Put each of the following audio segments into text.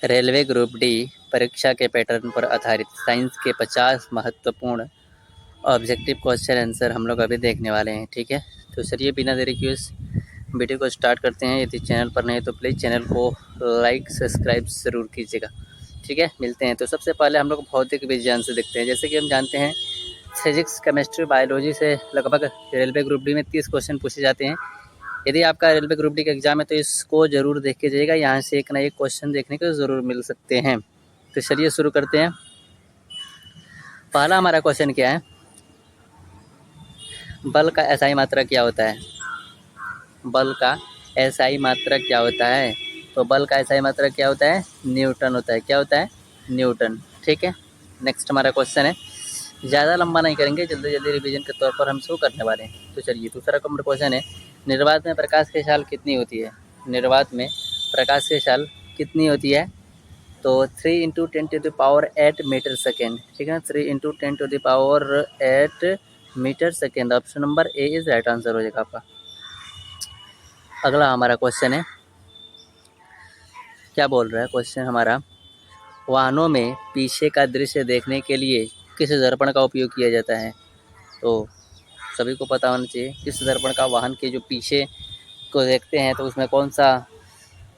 Railway group D परीक्षा के pattern पर आधारित साइंस के 50 महत्वपूर्ण ऑब्जेक्टिव क्वेश्चन आंसर हम लोग अभी देखने वाले हैं। ठीक है, तो चलिए बिना देरी किए इस वीडियो को स्टार्ट करते हैं। यदि चैनल पर नहीं तो प्लीज़ चैनल को लाइक सब्सक्राइब ज़रूर कीजिएगा। ठीक है, मिलते हैं। तो सबसे पहले हम लोग भौतिक विज्ञान से देखते हैं। जैसे कि हम जानते हैं फिजिक्स, केमिस्ट्री, बायोलॉजी से लगभग रेलवे ग्रुप डी में 30 क्वेश्चन पूछे जाते हैं। यदि आपका रेलवे ग्रुप डी का एग्ज़ाम है तो इसको ज़रूर देख के जाइएगा, यहाँ से एक ना एक क्वेश्चन देखने को ज़रूर मिल सकते हैं। तो चलिए शुरू करते हैं। पहला हमारा क्वेश्चन क्या है, बल का एसआई मात्रक क्या होता है। बल का एसआई मात्रक क्या होता है, तो बल का एसआई मात्रक क्या होता है, न्यूटन होता है। क्या होता है, न्यूटन। ठीक है, नेक्स्ट हमारा क्वेश्चन है, ज़्यादा लंबा नहीं करेंगे, जल्दी जल्दी रिवीजन के तौर पर हम शुरू करने वाले हैं। तो चलिए दूसरा क्वेश्चन है, निर्वात में प्रकाश की चाल कितनी होती है। निर्वात में प्रकाश की चाल कितनी होती है, तो 3 × 10⁸ मीटर सेकेंड। ठीक है ना, 3 × 10⁸ metre second. Option number A is right answer हो जाएगा आपका। अगला हमारा क्वेश्चन है, क्या बोल रहा है क्वेश्चन हमारा, वाहनों में पीछे का दृश्य देखने के लिए किस दर्पण का उपयोग किया जाता है। तो सभी को पता होना चाहिए किस दर्पण का वाहन के जो पीछे को देखते हैं तो उसमें कौन सा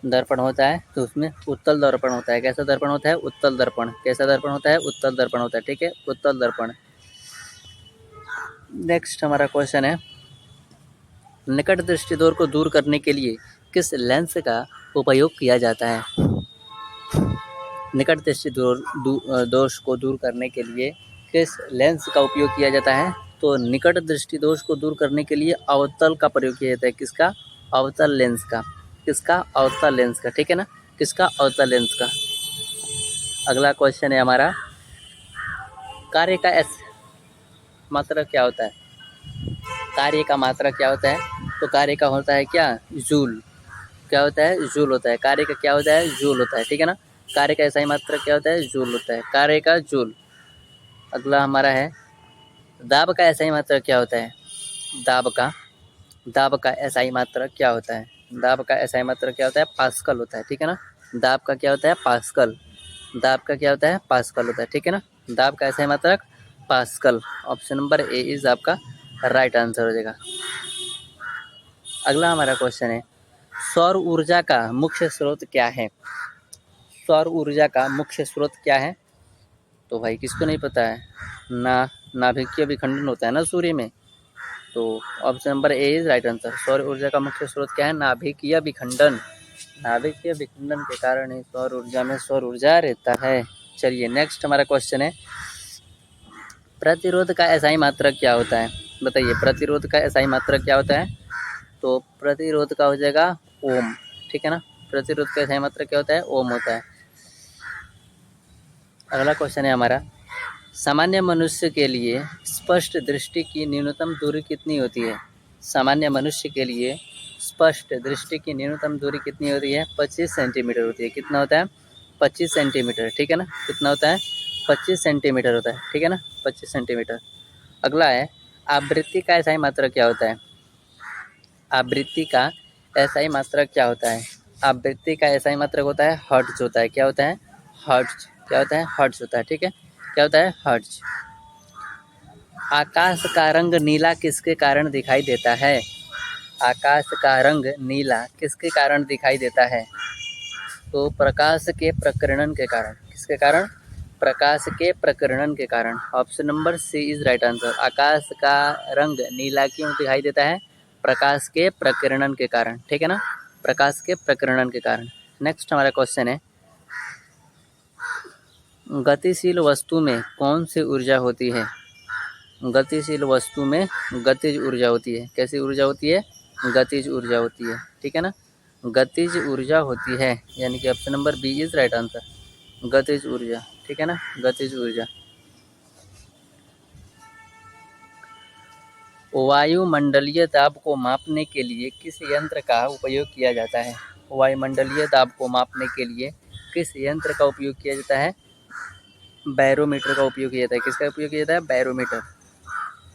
दर्पण होता है, तो उसमें उत्तल दर्पण होता है। कैसा दर्पण होता है, उत्तल दर्पण। कैसा दर्पण होता है, उत्तल दर्पण होता है। ठीक है, उत्तल दर्पण। नेक्स्ट हमारा क्वेश्चन है, निकट दृष्टि दोष को दूर करने के लिए किस लेंस का उपयोग किया जाता है। निकट दृष्टि दोष को दूर करने के लिए किस लेंस का उपयोग किया जाता है, तो निकट दृष्टि दोष को दूर करने के लिए अवतल का प्रयोग किया जाता है। किसका, अवतल लेंस का। किसका, अवतल लेंस का। ठीक है ना, किसका, अवतल लेंस का। अगला क्वेश्चन है हमारा, कार्य का एस मात्रक क्या होता है। कार्य का मात्रक क्या होता है, तो कार्य का होता है क्या, जूल। क्या होता है, जूल होता है। कार्य का क्या होता है, जूल होता है। ठीक है ना, कार्य का एसआई मात्रक क्या होता है, जूल होता है। कार्य का जूल। अगला हमारा है, दाब का एसआई मात्रक क्या होता है। दाब का एसआई मात्रक क्या होता है। दाब का एसआई मात्रक क्या होता है, पास्कल होता है। ठीक है ना, दाब का क्या होता है, पास्कल। दाब का क्या होता है, पास्कल होता है। ठीक है ना, दाब का एसआई मात्रक pascal. Option number A is आपका राइट आंसर हो जाएगा। अगला हमारा क्वेश्चन है, सौर ऊर्जा का मुख्य स्रोत क्या है। सौर ऊर्जा का मुख्य स्रोत क्या है, तो भाई किसको नहीं पता है, नाभिकीय विखंडन होता है ना सूर्य में, तो option number A is right answer. सौर ऊर्जा का मुख्य स्रोत क्या है, नाभिकीय विखंडन। नाभिकीय विखंडन के कारण ही सौर ऊर्जा में सौर ऊर्जा रहता है। चलिए नेक्स्ट हमारा क्वेश्चन है, प्रतिरोध का एसआई मात्रक क्या होता है। बताइए, प्रतिरोध का एसआई मात्रक क्या होता है, तो प्रतिरोध का हो जाएगा ओम। ठीक है ना, प्रतिरोध का एसआई मात्रक क्या होता है, ओम होता है। अगला क्वेश्चन है हमारा, सामान्य मनुष्य के लिए स्पष्ट दृष्टि की न्यूनतम दूरी कितनी होती है। सामान्य मनुष्य के लिए स्पष्ट दृष्टि की न्यूनतम दूरी कितनी होती है, 25 सेंटीमीटर होती है। कितना होता है, 25 सेंटीमीटर। ठीक है ना, कितना होता है, 25 सेंटीमीटर होता है। ठीक है ना, 25 सेंटीमीटर। अगला है, आवृत्ति का एसआई मात्रक क्या होता है। आवृत्ति का एसआई मात्रक क्या होता है, आवृत्ति का एसआई मात्रक होता है हर्ट्ज होता है। क्या होता है, हर्ट्ज। क्या होता है, हर्ट्ज होता है। ठीक है, क्या होता है, हर्ट्ज। आकाश का रंग नीला किसके कारण दिखाई देता है। आकाश का रंग नीला किसके कारण दिखाई देता है, तो प्रकाश के प्रकीर्णन के कारण। किसके कारण, प्रकाश के प्रकीर्णन के कारण। Option number C is right answer. आकाश का रंग नीला क्यों दिखाई देता है, प्रकाश के प्रकीर्णन के कारण। ठीक है ना, प्रकाश के प्रकीर्णन के कारण। नेक्स्ट हमारा क्वेश्चन है, गतिशील वस्तु में कौन सी ऊर्जा होती है। गतिशील वस्तु में गतिज ऊर्जा होती है। कैसी ऊर्जा होती है, गतिज ऊर्जा होती है। ठीक है ना, गतिज ऊर्जा होती है, यानी कि option number B is right answer, गतिज ऊर्जा। ठीक है ना, गतिज ऊर्जा। वायुमंडलीय दाब को मापने के लिए किस यंत्र का उपयोग किया जाता है। वायुमंडलीय दाब को मापने के लिए किस यंत्र का उपयोग किया जाता है, बैरोमीटर का उपयोग किया जाता है। किसका उपयोग किया जाता है, बैरोमीटर।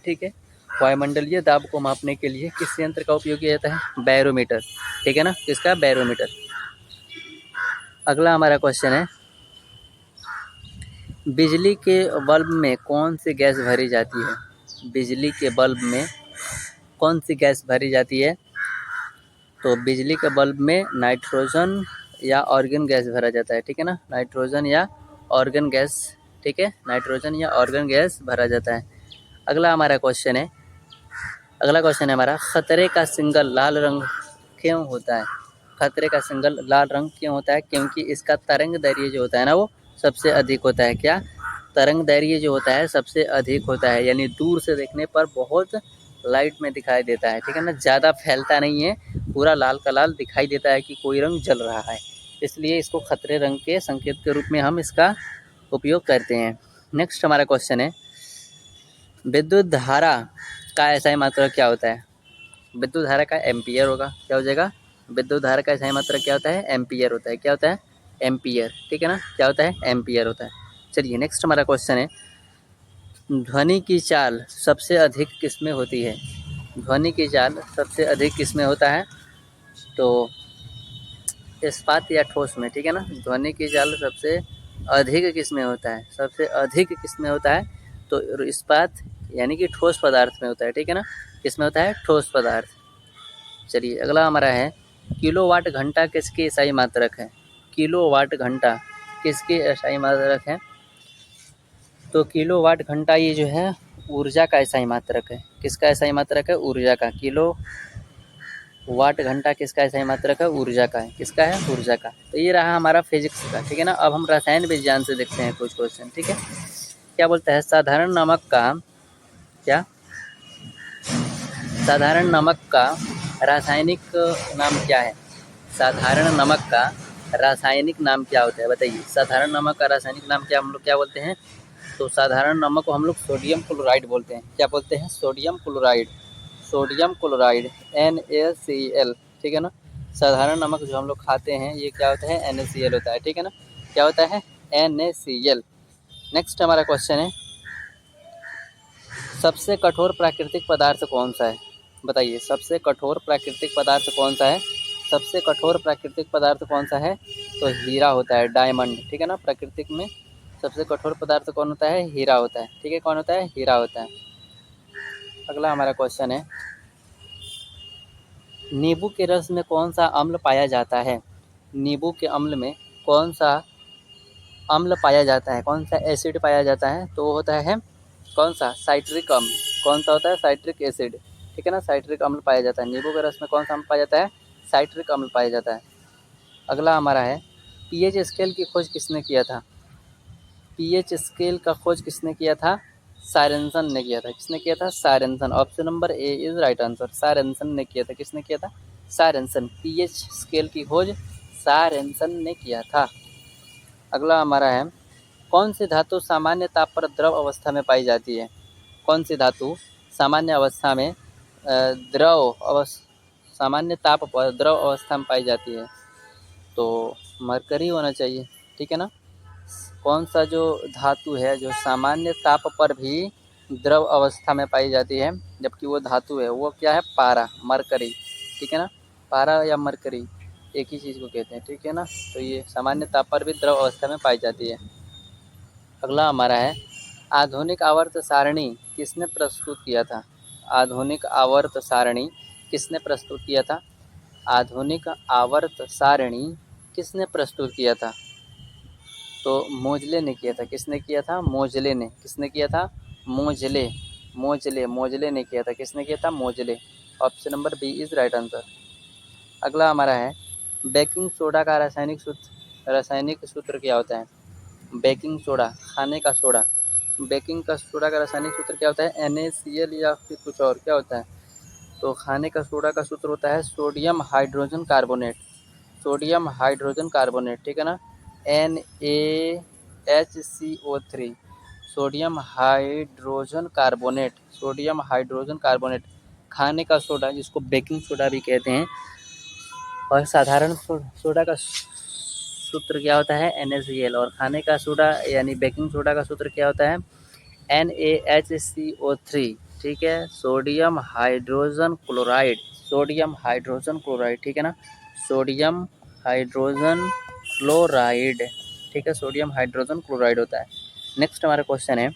ठीक है, वायुमंडलीय दाब को मापने के लिए किस यंत्र का उपयोग किया जाता है, बैरोमीटर। ठीक है ना, किसका, बैरोमीटर। अगला हमारा क्वेश्चन है, बिजली के बल्ब में कौन सी गैस भरी जाती है? बिजली के बल्ब में कौन सी गैस भरी जाती है? तो बिजली के बल्ब में नाइट्रोजन या ऑर्गन गैस भरा जाता है, ठीक है ना, नाइट्रोजन या ऑर्गन गैस, ठीक है, नाइट्रोजन या ऑर्गन गैस भरा जाता है। अगला हमारा क्वेश्चन है, अगला क्वेश्चन है हमारा, खतरे का सिंगल लाल रंग क्यों होता है? खतरे का सिंगल लाल रंग क्यों होता है? क्योंकि इसका तरंग दैर्घ्य जो होता है ना वो सबसे अधिक होता है। क्या? तरंग दैर्घ्य जो होता है सबसे अधिक होता है, यानी दूर से देखने पर बहुत लाइट में दिखाई देता है, ठीक है ना, ज़्यादा फैलता नहीं है, पूरा लाल का लाल दिखाई देता है कि कोई रंग जल रहा है, इसलिए इसको खतरे रंग के संकेत के रूप में हम इसका उपयोग करते हैं। नेक्स्ट हमारा क्वेश्चन है, विद्युत धारा का एसआई मात्रक क्या होता है? विद्युत धारा का एम्पियर होगा। क्या हो जाएगा? विद्युत धारा का एसआई मात्रक क्या होता है? एम्पियर होता है। क्या होता है? एम्पियर, ठीक है ना, क्या होता है? एम्पियर होता है। चलिए नेक्स्ट हमारा क्वेश्चन है, ध्वनि की चाल सबसे अधिक किसमें होती है? ध्वनि की चाल सबसे अधिक किसमें होता है? तो इस्पात या ठोस में, ठीक है ना, ध्वनि की चाल सबसे अधिक किसमें होता है? सबसे अधिक किसमें होता है? तो इस्पात यानी कि ठोस पदार्थ में होता है, ठीक है ना, किसमें होता है? ठोस पदार्थ। चलिए अगला हमारा है, किलोवाट घंटा किसकी एसआई मात्रक है? किलोवाट घंटा किसकी एसआई मात्रक है? तो किलोवाट घंटा ये जो है ऊर्जा का एसआई मात्रक है। किसका एसआई मात्रक है? ऊर्जा का। किलो वाट घंटा किसका एसआई मात्रक है? ऊर्जा का है। किसका है? ऊर्जा का। तो ये रहा हमारा फिजिक्स का, ठीक है ना। अब हम रसायन विज्ञान से देखते हैं कुछ क्वेश्चन, ठीक है। क्या बोलता है, साधारण नमक का क्या, साधारण नमक का रासायनिक नाम क्या है? साधारण नमक का रासायनिक नाम क्या होता है? बताइए, साधारण नमक का रासायनिक नाम क्या हम लोग क्या बोलते हैं? तो साधारण नमक को हम लोग सोडियम क्लोराइड बोलते हैं। क्या बोलते हैं? Sodium chloride. Sodium chloride NaCl, ठीक है ना। साधारण नमक जो हम लोग खाते हैं ये क्या होता है? NaCl होता है, ठीक है ना। क्या होता है? NaCl। नेक्स्ट हमारा क्वेश्चन है, सबसे कठोर प्राकृतिक पदार्थ कौन सा है? बताइए, सबसे कठोर प्राकृतिक पदार्थ कौन सा है? सबसे कठोर प्राकृतिक पदार्थ कौन सा है? तो हीरा होता है, डायमंड, ठीक है ना। प्राकृतिक में सबसे कठोर पदार्थ कौन होता है? हीरा होता है, ठीक है। कौन होता है? हीरा होता है। अगला हमारा क्वेश्चन है, नींबू के रस में कौन सा अम्ल पाया जाता है? नींबू के अम्ल में कौन सा अम्ल पाया जाता है? कौन सा एसिड पाया जाता है? तो वो होता है कौन सा? साइट्रिक अम्ल। कौन सा होता है? साइट्रिक एसिड, ठीक है ना। साइट्रिक अम्ल पाया जाता है। नींबू के रस में कौन सा अम्ल पाया जाता है? साइट्रिक अम्ल पाया जाता है। अगला हमारा है, पीएच स्केल की खोज किसने किया था? पीएच स्केल का खोज किसने किया था? सारेंसन ने किया था। किसने किया था? Sorensen. Option number A is right answer. Sorensen ने किया था। किसने किया था? सारेंसन। पीएच स्केल की खोज सारेंसन ने किया था। अगला हमारा है, कौन सी धातु सामान्य ताप पर द्रव अवस्था में पाई जाती है? कौन सी धातु सामान्य अवस्था में सामान्य ताप पर द्रव अवस्था में पाई जाती है? तो मरकरी होना चाहिए, ठीक है ना। कौन सा जो धातु है जो सामान्य ताप पर भी द्रव अवस्था में पाई जाती है, जबकि वो धातु है वो क्या है? पारा, मरकरी, ठीक है ना। पारा या मरकरी एक ही चीज़ को कहते हैं, ठीक है ना। तो ये सामान्य ताप पर भी द्रव अवस्था में पाई जाती है। अगला हमारा है, आधुनिक आवर्त सारणी किसने प्रस्तुत किया था? आधुनिक आवर्त सारणी किसने प्रस्तुत किया था? आधुनिक आवर्त सारणी किसने प्रस्तुत किया था? तो मोजले ने किया था। किसने किया था? मोजले ने। किसने किया था? मोजले। मोजले ने किया था। किसने किया था? Moseley. Option number B is right answer. अगला हमारा है, बेकिंग सोडा का रासायनिक सूत्र क्या होता है? बेकिंग सोडा, खाने का सोडा, बेकिंग का सोडा का रासायनिक सूत्र क्या होता है? NaCl या फिर कुछ और क्या होता है? तो खाने का सोडा का सूत्र होता है sodium hydrogen carbonate. Sodium hydrogen carbonate, ठीक है ना, NaHCO3। Sodium hydrogen carbonate, sodium hydrogen carbonate खाने का सोडा, जिसको बेकिंग सोडा भी कहते हैं। और साधारण सोडा का सूत्र क्या होता है? NaCl। और खाने का सोडा यानी बेकिंग सोडा का सूत्र क्या होता है? NaHCO3, ठीक है। Sodium hydrogen chloride, sodium hydrogen chloride, ठीक है ना। सोडियम हाइड्रोजन क्लोराइड, ठीक है, सोडियम हाइड्रोजन क्लोराइड होता है। नेक्स्ट हमारा क्वेश्चन है,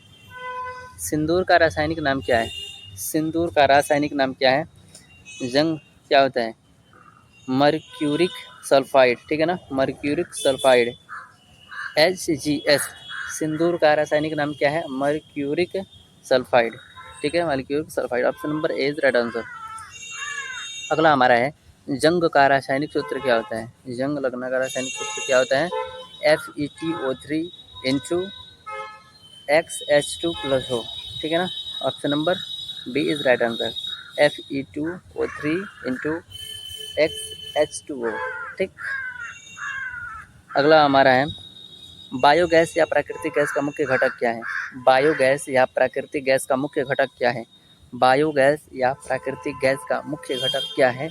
सिंदूर का रासायनिक नाम क्या है? सिंदूर का रासायनिक नाम क्या है? जंग क्या होता है? मर्क्यूरिक सल्फाइड, ठीक है ना, मर्क्यूरिक सल्फाइड, HGS। सिंदूर का रासायनिक नाम क्या है? मर्क्यूरिक सल्फाइड, ठीक है, mercuric sulphide. Option number A is right answer. अगला हमारा है, जंग का रासायनिक सूत्र क्या होता है? जंग लगना का रासायनिक सूत्र क्या होता है? FeTO3 इंटू XH2+O, ठीक है ना, option number B is right answer, FeTO3 into XH2O, ठीक। अगला हमारा है, बायोगैस या प्राकृतिक गैस का मुख्य घटक क्या है? बायोगैस या प्राकृतिक गैस का मुख्य घटक क्या है? बायोगैस या प्राकृतिक गैस का मुख्य घटक क्या है?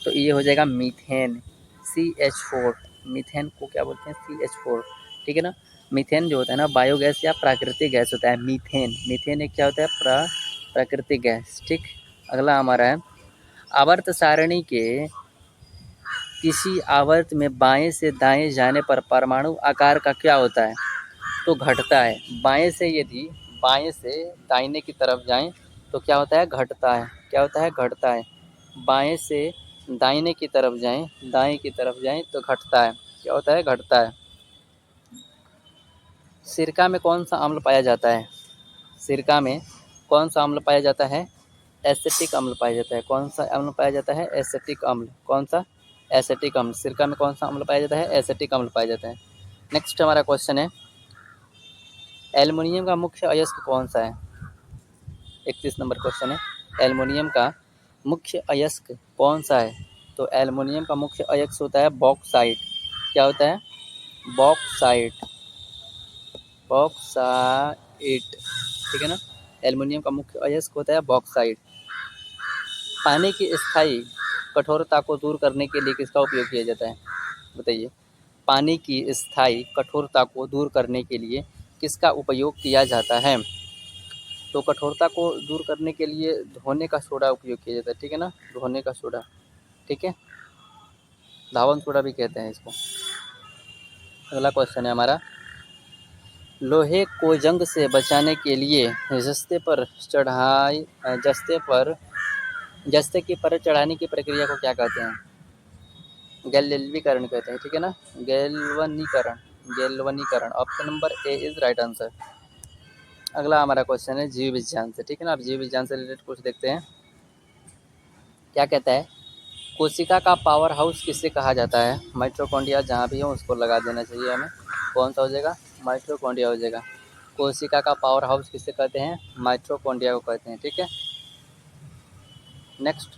तो ये हो जाएगा मीथेन, CH4। मीथेन को क्या बोलते हैं? CH4, ठीक है ना। मीथेन जो होता है ना, बायोगैस या प्राकृतिक गैस होता है। मीथेन, मीथेन एक क्या होता है? प्राकृतिक गैस, ठीक। अगला हमारा है, आवर्त सारणी के किसी आवर्त में बाएं से दाएं जाने पर परमाणु आकार का क्या होता है? तो घटता है। बाएं से यदि बाएं से दाहिने की तरफ जाएं तो क्या होता है? घटता है। क्या होता है? घटता है। बाएं से दाहिने की तरफ जाएं, दाएं की तरफ जाएं तो घटता है। क्या होता है? घटता है। सिरका में कौन सा अम्ल पाया जाता है? सिरका में कौन सा अम्ल पाया जाता है? एसिटिक अम्ल पाया जाता है। कौन सा अम्ल पाया जाता है? एसिटिक अम्ल। कौन सा? एसिटिक अम्ल। सिरका में कौन सा अम्ल पाया जाता है? एसिटिक अम्ल पाया जाता है। नेक्स्ट हमारा क्वेश्चन है, एल्युमिनियम का मुख्य अयस्क कौन सा है? 31 नंबर क्वेश्चन है, एल्युमिनियम का मुख्य अयस्क कौन सा है? तो एल्युमिनियम का मुख्य अयस्क होता है बॉक्साइट। क्या होता है? बॉक्साइट, बॉक्साइट, ठीक है ना। एल्युमिनियम का मुख्य अयस्क होता है बॉक्साइट। पानी की स्थायी कठोरता को दूर करने के लिए किसका उपयोग किया जाता है? बताइए। पानी की स्थायी कठोरता को दूर करने के लिए किसका उपयोग किया जाता है? तो कठोरता को दूर करने के लिए धोने का सोडा उपयोग किया जाता है, ठीक है ना, धोने का सोडा, ठीक है, धावन सोडा भी कहते हैं इसको। अगला क्वेश्चन है हमारा, लोहे को जंग से बचाने के लिए जस्ते की परत चढ़ाने की प्रक्रिया को क्या कहते हैं? गैल्वेनीकरण कहते हैं, ठीक है ना, गैल्वनीकरण, गैल्वनीकरण। Option number A is right answer. अगला हमारा क्वेश्चन है जीव विज्ञान से, ठीक है ना। आप जीव विज्ञान से रिलेटेड कुछ देखते हैं। क्या कहता है, कोशिका का पावर हाउस किसे कहा जाता है? माइटोकॉन्ड्रिया जहाँ भी हो उसको लगा देना चाहिए हमें। कौन सा हो जाएगा? माइटोकॉन्ड्रिया हो जाएगा। कोशिका का पावर हाउस किसे कहते हैं? माइटोकॉन्ड्रिया को कहते हैं, ठीक है। नेक्स्ट,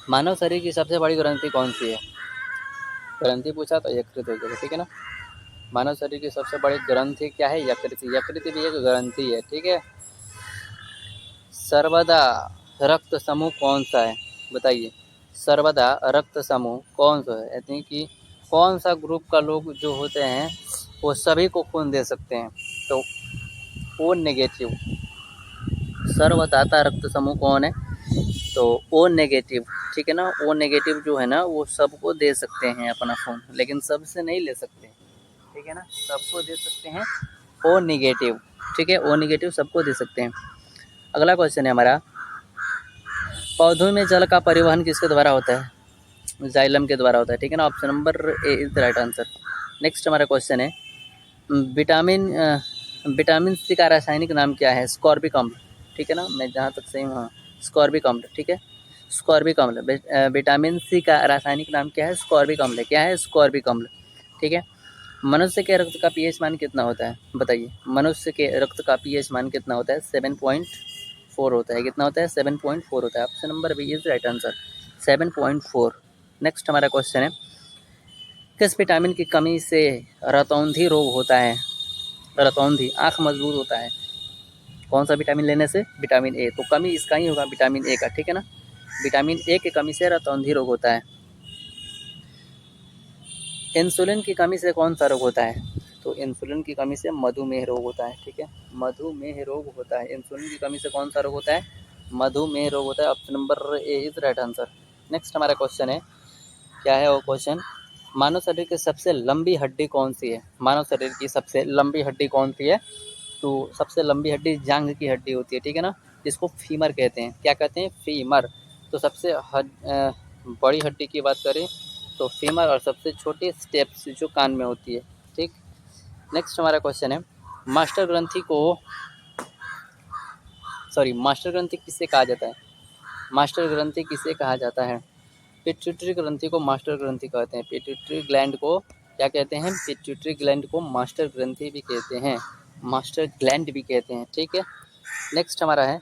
मानव शरीर की सबसे बड़ी ग्रंथि कौन सी है? ग्रंथि पूछा तो यकृत हो जाएगा, ठीक है ना। मानव शरीर की सबसे बड़ी ग्रंथि क्या है? यकृत। यकृत भी एक ग्रंथि है, ठीक है। सर्वदा रक्त समूह कौन सा है? बताइए। सर्वदा रक्त समूह कौन सा है? यानी कि कौन सा ग्रुप का लोग जो होते हैं वो सभी को खून दे सकते हैं? तो ओ नेगेटिव। सर्वदाता रक्त समूह कौन है? तो ओ नेगेटिव, ठीक है ना। ओ नेगेटिव जो है ना वो सबको दे सकते हैं अपना खून, लेकिन सबसे नहीं ले सकते, ठीक है ना, सबको दे सकते हैं ओ नेगेटिव, ठीक है, ओ नेगेटिव सबको दे सकते हैं। अगला क्वेश्चन है हमारा, पौधों में जल का परिवहन किसके द्वारा होता है? जाइलम के द्वारा होता है, ठीक है ना। Option number A is the right answer. Next हमारा क्वेश्चन है, विटामिन सी का रासायनिक नाम क्या है? स्कॉर्बिक अम्ल, ठीक है ना, मैं जहाँ तक सही हूँ, स्कॉर्बिक अम्ल, ठीक है, स्कॉर्बिक अम्ल। विटामिन सी का रासायनिक नाम क्या है? स्कॉर्बिक अम्ल। क्या है? स्कॉर्बिक अम्ल, ठीक है। मनुष्य के रक्त का पीएच मान कितना होता है? बताइए। मनुष्य के रक्त का पीएच मान कितना होता है? 7.4 होता है। कितना होता है? 7.4 होता है। Option number B is right answer, 7.4। Next हमारा क्वेश्चन है, किस विटामिन की कमी से रतौंधी रोग होता है? रतौंधी, आँख मजबूत होता है। कौन सा विटामिन लेने से? Vitamin A. तो कमी इसका ही होगा, विटामिन ए का, ठीक है ना। विटामिन ए की कमी से रतौंधी रोग होता है। इंसुलिन की कमी से कौन सा रोग होता है? तो इंसुलिन की कमी से मधुमेह रोग होता है, ठीक है, मधुमेह रोग होता है। इंसुलिन की कमी से कौन सा रोग होता है? मधुमेह रोग होता है। Option number A is right answer. Next हमारा क्वेश्चन है, क्या है वो क्वेश्चन, मानव शरीर की सबसे लंबी हड्डी कौन सी है? मानव शरीर की सबसे लंबी हड्डी कौन सी है? तो सबसे लंबी हड्डी जांघ की हड्डी होती है, ठीक है ना, जिसको फीमर कहते हैं। क्या कहते हैं? फीमर। तो सबसे बड़ी हड्डी की बात करें तो फीमर, और सबसे छोटी स्टेप्स जो कान में होती है, ठीक। नेक्स्ट हमारा क्वेश्चन है, मास्टर ग्रंथि किसे कहा जाता है? मास्टर ग्रंथि किसे कहा जाता है? पिट्यूटरी ग्रंथि को मास्टर ग्रंथि कहते हैं। पिट्यूटरी ग्लैंड को क्या कहते हैं? पिट्यूटरी ग्लैंड को मास्टर ग्रंथि भी कहते हैं, मास्टर ग्लैंड भी कहते हैं, ठीक है। नेक्स्ट हमारा है,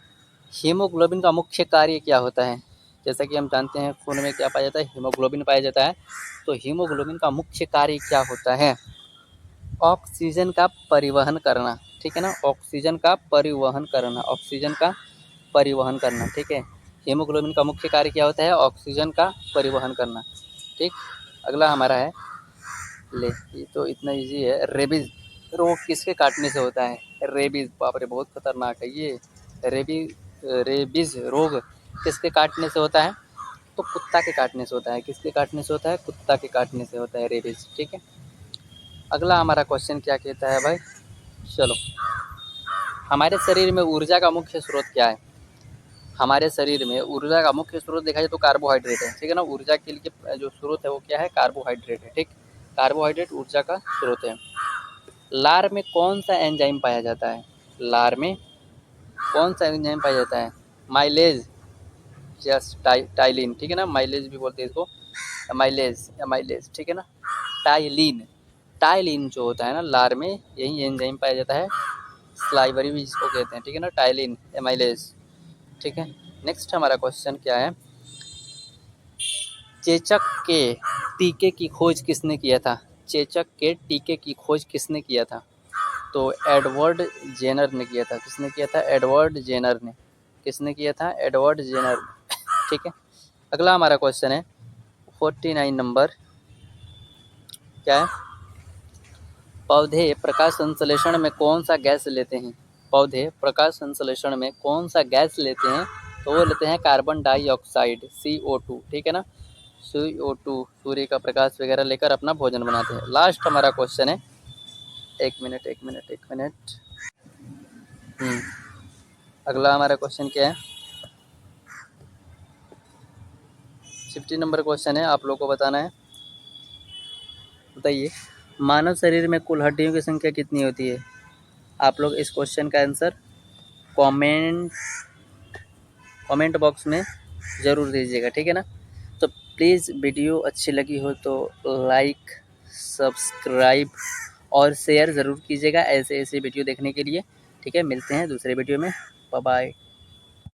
हीमोग्लोबिन का मुख्य कार्य क्या होता है? जैसा कि हम जानते हैं खून में क्या पाया जाता है? हीमोग्लोबिन पाया जाता है। तो हीमोग्लोबिन का मुख्य कार्य क्या होता है? ऑक्सीजन का परिवहन करना, ठीक है ना, ऑक्सीजन का परिवहन करना, ऑक्सीजन का परिवहन करना, ठीक है। हीमोग्लोबिन का मुख्य कार्य क्या होता है? ऑक्सीजन का परिवहन करना, ठीक। अगला हमारा है, ये तो इतना इजी है, रेबीज रोग किसके काटने से होता है? रेबीज, बाप रे बहुत खतरनाक है ये। रेबीज रोग किसके काटने से होता है? तो कुत्ता के काटने से होता है। किसके काटने से होता है? कुत्ता के काटने से होता है रेबीज, ठीक है। अगला हमारा क्वेश्चन क्या कहता है भाई, चलो, हमारे शरीर में ऊर्जा का मुख्य स्रोत क्या है? हमारे शरीर में ऊर्जा का मुख्य स्रोत देखा जाए तो कार्बोहाइड्रेट है, ठीक है ना। ऊर्जा के लिए जो स्रोत है वो क्या है? कार्बोहाइड्रेट है, ठीक। कार्बोहाइड्रेट ऊर्जा का स्रोत है। लार में कौन सा एंजाइम पाया जाता है? लार में कौन सा एंजाइम पाया जाता है? माइलेज, यस, टाइलिन, ठीक है ना, माइलेज भी बोलते हैं इसको, माइलेज, ठीक है ना। टाइलिन जो होता है ना लार में, यही एंजाइम पाया जाता है। स्लाइवरी भी जिसको कहते हैं, ठीक है ना, टाइलिन, एमाइलेज, ठीक है। नेक्स्ट हमारा क्वेश्चन क्या है, चेचक के टीके की खोज किसने किया था? चेचक के टीके की खोज किसने किया था? तो एडवर्ड जेनर ने किया था। किसने किया था? एडवर्ड जेनर ने। किसने किया था? एडवर्ड जेनर, ठीक है। अगला हमारा क्वेश्चन है 49 नंबर, क्या है, पौधे प्रकाश संश्लेषण में कौन सा गैस लेते हैं? पौधे प्रकाश संश्लेषण में कौन सा गैस लेते हैं? तो वो लेते हैं कार्बन डाइऑक्साइड, CO2, ठीक है ना, CO2, सूर्य का प्रकाश वगैरह लेकर अपना भोजन बनाते हैं। लास्ट हमारा क्वेश्चन है, एक मिनट, अगला हमारा क्वेश्चन क्या है, 50 नंबर क्वेश्चन है, आप लोग को बताना है। बताइए, मानव शरीर में कुल हड्डियों की संख्या कितनी होती है? आप लोग इस क्वेश्चन का आंसर कमेंट बॉक्स में ज़रूर दीजिएगा, ठीक है ना। तो प्लीज़ वीडियो अच्छी लगी हो तो लाइक, सब्सक्राइब और शेयर ज़रूर कीजिएगा ऐसे वीडियो देखने के लिए, ठीक है। मिलते हैं दूसरे वीडियो में, बाय बाय।